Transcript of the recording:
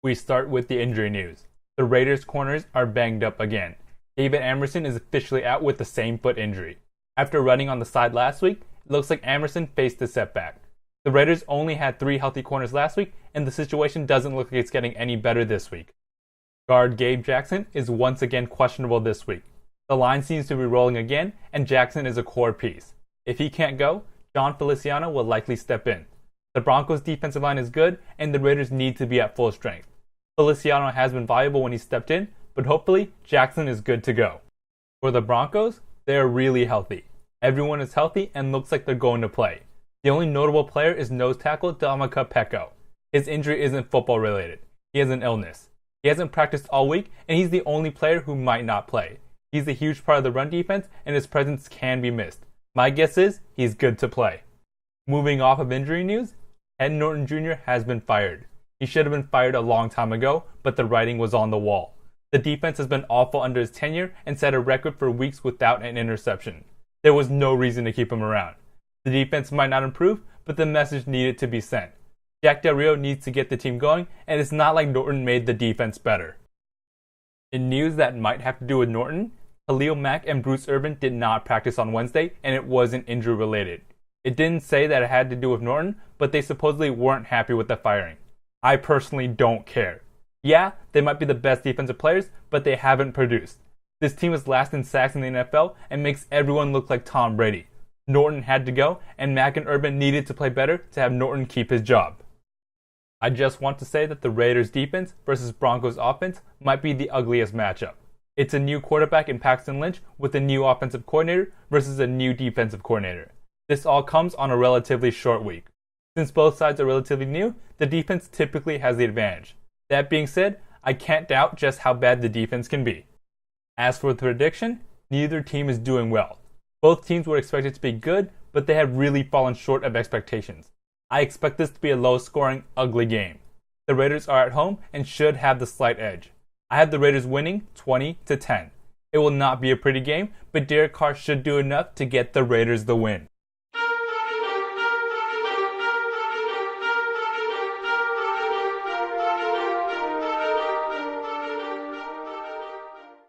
We start with the injury news. The Raiders' corners are banged up again. David Amerson is officially out with the same foot injury. After running on the side last week, it looks like Amerson faced a setback. The Raiders only had 3 healthy corners last week, and the situation doesn't look like it's getting any better this week. Guard Gabe Jackson is once again questionable this week. The line seems to be rolling again, and Jackson is a core piece. If he can't go, John Feliciano will likely step in. The Broncos' defensive line is good, and the Raiders need to be at full strength. Feliciano has been valuable when he stepped in, but hopefully Jackson is good to go. For the Broncos, they are really healthy. Everyone is healthy and looks like they're going to play. The only notable player is nose tackle Damaka Peko. His injury isn't football related. He has an illness. He hasn't practiced all week, and he's the only player who might not play. He's a huge part of the run defense, and his presence can be missed. My guess is he's good to play. Moving off of injury news, Ed Norton Jr. has been fired. He should have been fired a long time ago, but the writing was on the wall. The defense has been awful under his tenure and set a record for weeks without an interception. There was no reason to keep him around. The defense might not improve, but the message needed to be sent. Jack Del Rio needs to get the team going, and it's not like Norton made the defense better. In news that might have to do with Norton, Khalil Mack and Bruce Irvin did not practice on Wednesday, and it wasn't injury related. It didn't say that it had to do with Norton, but they supposedly weren't happy with the firing. I personally don't care. Yeah, they might be the best defensive players, but they haven't produced. This team is last in sacks in the NFL and makes everyone look like Tom Brady. Norton had to go, and Mack and Urban needed to play better to have Norton keep his job. I just want to say that the Raiders defense versus Broncos offense might be the ugliest matchup. It's a new quarterback in Paxton Lynch with a new offensive coordinator versus a new defensive coordinator. This all comes on a relatively short week. Since both sides are relatively new, the defense typically has the advantage. That being said, I can't doubt just how bad the defense can be. As for the prediction, neither team is doing well. Both teams were expected to be good, but they have really fallen short of expectations. I expect this to be a low-scoring, ugly game. The Raiders are at home and should have the slight edge. I have the Raiders winning 20-10. It will not be a pretty game, but Derek Carr should do enough to get the Raiders the win.